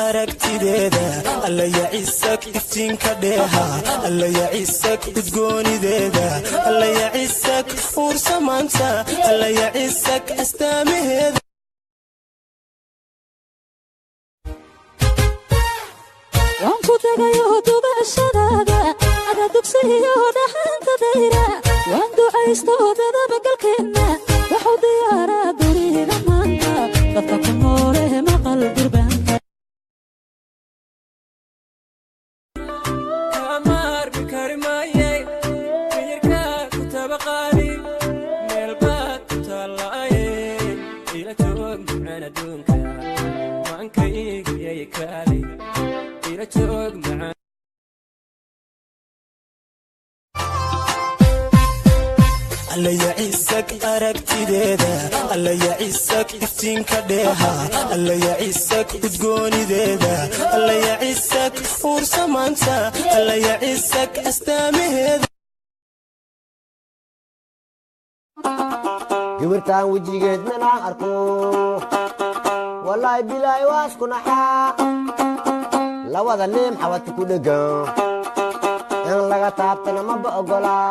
aragtideeda alla ya ciisak iftiinka dheeha alla ya ciisak udgoonideeda alla ya ciisak ursamaanta alla ya ciisak astaamaheeda wanku tagayo dubashadaada ada dugsiyo dhaxanta dayra waan ducaysto dadaba galkeena waxu diyaaraa durida maanta dadka ku noole maqal dirbaanka kamar bikarimaye mirka kutabaqali melbaad talaaye ila toog macana dunka maankayga yakaali ila toog macana alla ya ciisak aragtideeda alla ya ciisak iftiinka dheeha alla ya ciisak udgoonideeda alla ya ciisak ursamaanta alla ya ciisak astaamaheeda gabartaan wejigeedna aan arko wallahi bilaahi waa isku naxaa labada neem xabadka ku dhegan in laga taabtana maba ogolaa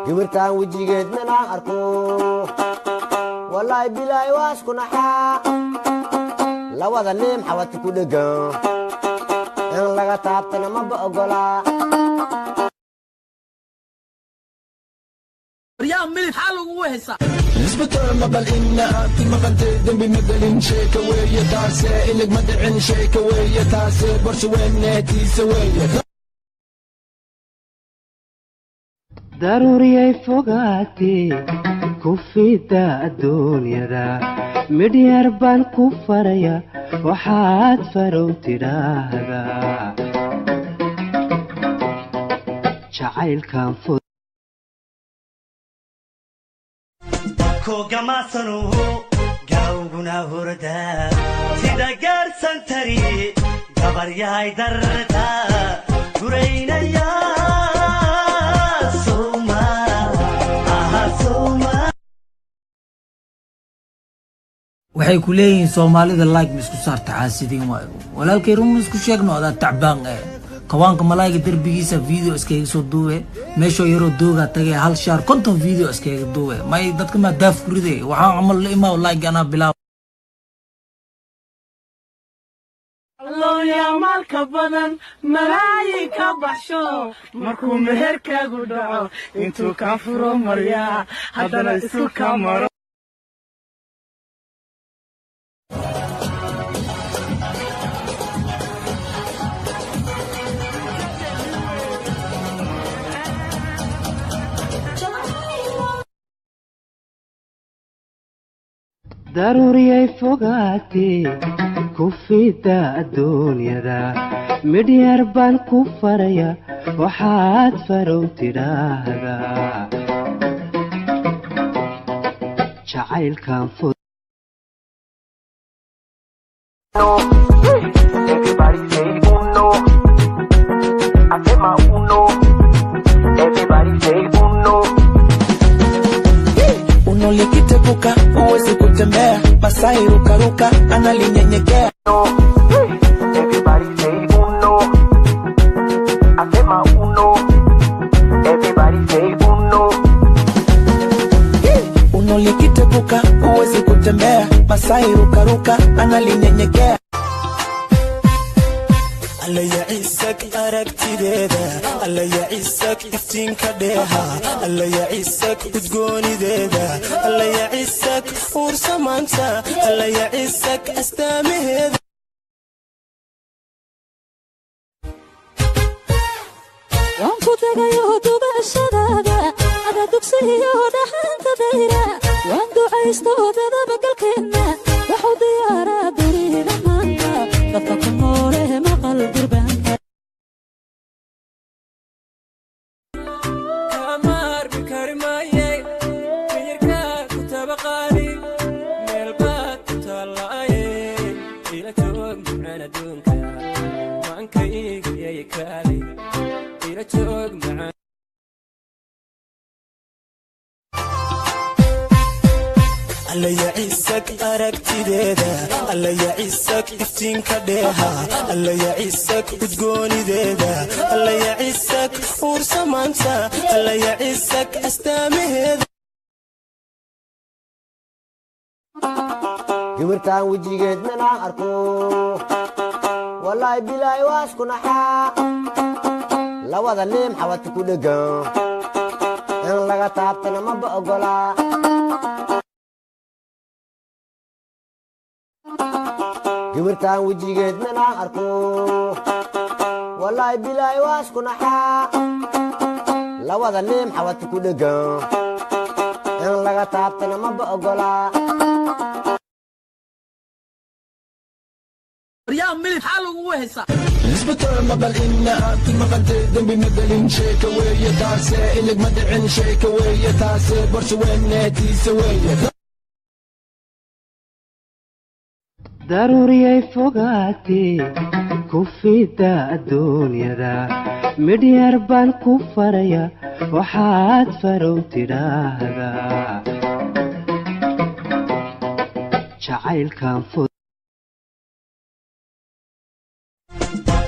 gabartaan wejigeedna aan arko wallahi bilaahi waa isku naxaa labada neem xabadka ku dhegan in laga taabtana maba ogolaa يا ملي حاله وهسه نسبة ما بل إنها ما قد ذنبي مدلين شيك ويا تاسع إنك مدعين شيك ويا تاسع برش وين ناتي سوية ضروري فوقاتي كفيتا الدنيا دا مديار بان كفريا وحاد فروتي راهدا شعيل كان فوق كوغاماسنو غاوغنا هوردا سيدا غارسنتري غبرياي درتا غرينا يا سوما سوما waxay ku leeyihiin Soomaalida like misku saarta caasidiin walaalkay run misku sheegno ada tacbaan kawaanka malaayga darbigiisa video iskaga soo duubay meesho yaro dooga tagay hal shaar konton video iskaga duubay may dadka ma daaf ku riday waxa amal la imaa like ana bilaa Allah ya malka badan malaayika baxsho markuu meherkaagu dhaco intuu ka furo marya hadana isu kamaro ضروري فوقاتي كفيتا الدنيا دا مديار بان كفريا وحاد فروتي راهدا شعيل كان فوق Everybody say uno, hacema uno. Everybody say uno. uno likitepuka uwezi kutembea Masai rukaruka analinyenyekea Everybody say uno, hacema uno. Everybody say uno. uno likitepuka uwezi kutembea Masai rukaruka analinyenyekea alla ya ciisak aragtideeda alla ya ciisak iftiinka dheeha alla ya ciisak udgoonideeda alla ya ciisak ursamaanta alla ya ciisak astaamaheeda wanku tagayo dubashadaada ada dugsiyo dhaxanta dayra waan ducaysto dadaba galkeena waxu diyaaraa durida maanta dadka ku noole maqal dirbaanka kamar bikarimaye mirka kutabaqali melbaad talaaye ila toog macana dunka maankayga yakaali ila toog alla yacisag aragtideeda alla yacisag iftiinka dheeha alla yacisag udgoonideeda alla yacisag ursamaanta alla yacisag astaamaheeda gabartaan wejigeed manaan arko wallaahi bilaahi waa isku naxaa labada liim xawata ku dhegan in laga taabtana maba ogolaa gabartaan wejigeed manaan arko wallaahi bilaahi waa isku naxaa labada liim xawata ku dhegan in laga taabtana maba ogolaa اسبتر مبل إنها تمغد دنبي مدلين شيك ويا تاسي إلك مدعين شيك ويا تاسي برش وين نادي سوية daruuriyay fogaatee ku fida adduunyada midhyar baan ku faraya waxaad farow tidhaahdaa jacaylkan fud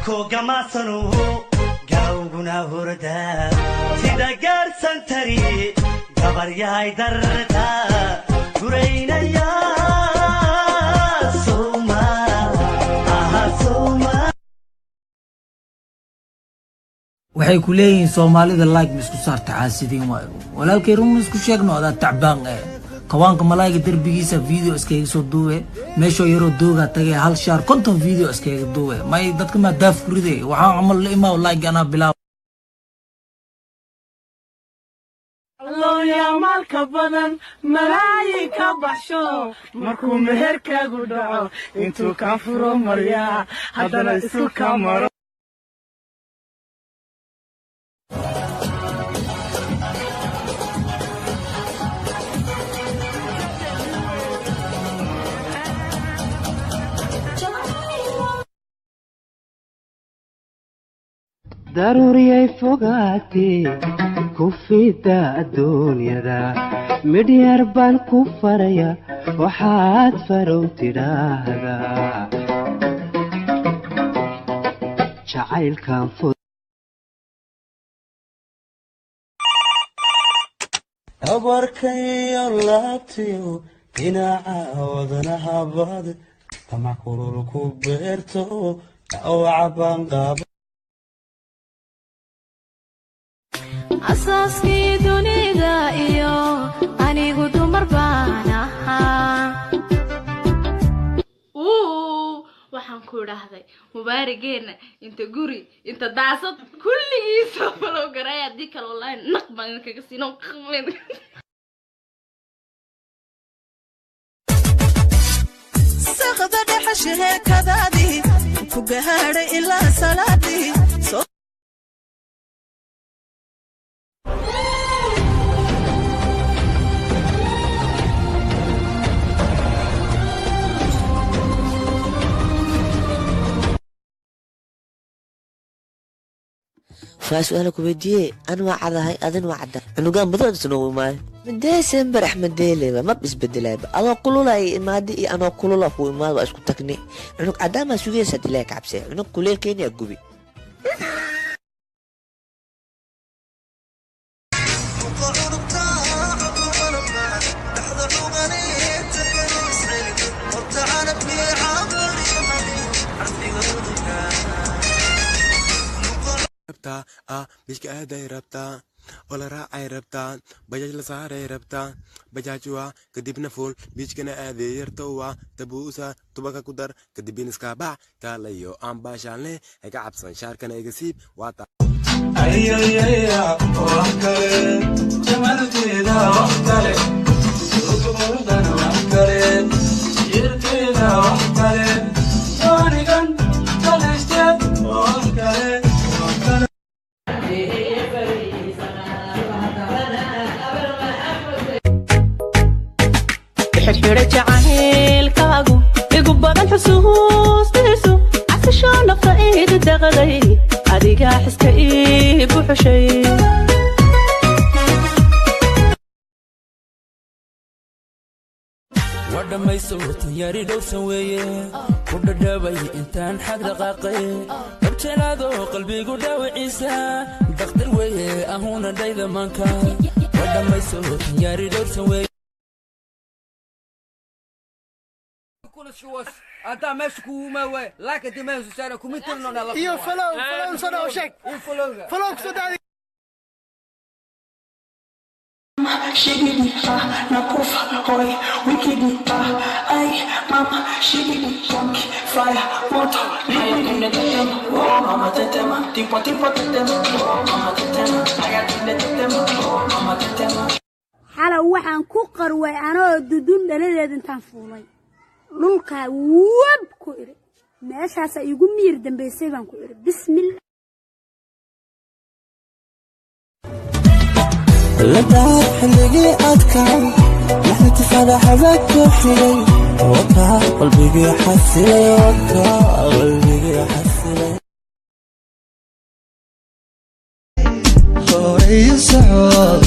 kogamasanu gaawguna hurda sida gaarsan tari gabaryahay darta guraynaya waxay ku leeyihiin soomaalida like ma isku saarta caasidiin waayo walaalkay run ma isku sheegno adaa tacbaan kawaanka malaayga derbigiisa video iskaga soo duube meeshoo yaroo doogaa tagay hal shaar 50 video iskaga duube may dadka ma daaf ku riday waxaan camal la imaa like anaa bilaab الله يا مالك بدن ملايك بحشو مركو مهرك قدعو انتو كافرو مريا هذا اسو كامرو daruuriyay fogaatee ku fida adduunyada midhyar baan ku faraya waxaad farow tidhaahdaa jacaylkan fud abarkayo laabtiyo dhinaca wadanaha bad tamac kulul ku beerto dhawaca baan qaaba asaaskii dunida iyo anigu dumar baan ahaa waxaan ku idhaahday mubaarigeena inta guri inta daasad kulligiisa falow garay haddii kale wallaahi naq baan idinkaga siino qameen saqda dhaxashe heekadaadii ku gahaadhay ilaa salaadii فسؤالك بديه أنا وعد هاي أذن وعده إنه قام بدون سنو معي بديه سنبر أحمد ديلي ما بس بدلاي أنا أقول له ما دي أنا أقول له هو ما بس كتكني إنه عدام سويه ستلاك عبسه إنه كل كين يجوبي بيشك أهدي ربطان ولا راعي ربطان بجاج لصاري ربطان بجاجوا كدبنا فول بيشكنا أهدي يرتوا تبوسا تبقى كدر كدبين سكابع كاليو أم باشانلي هيك عبسان شاركنا يقسيب واتا أي أي أي وحكري جمال كذا وحكري سوق بردنا وحكري شير كذا وحكري دوني كان تلاشت وحكري حجر جعيل كاغو يقبضن حسوس تيسو عسشو نفرقيد الدغدي أديقا حسكا إيبو xushay wadhamayso tanyari dhowrsan weeye ku dhadhabay intaan xag dhaqaaqay dabjelaado qalbigu dhaawiciisa dakhtar weeye ahuna dhayda maanka wadhamayso tanyari dhowrsan weeye انت ماشي ما هو لكن دي ما سنه كوميتر نو لا يو فلو صدق وشك فلو صدق Shigidi nakufa hoi wikidi ay mama shigidi punk fire moto haya tunde tetema oh mama tetema tipo tipo tetema oh mama tetema haya tunde tetema oh mama tetema xala waxaan ku qarway anoo dudun dhaladeed intaan fuulay dhulka wab ku iri meeshaas igu miir dambeysay baan ku iri bismillah لدار حلقي أذكر لحظة فرحتك وحلي وكا قلبي حسلي وكا قلبي حسلي هوري صعود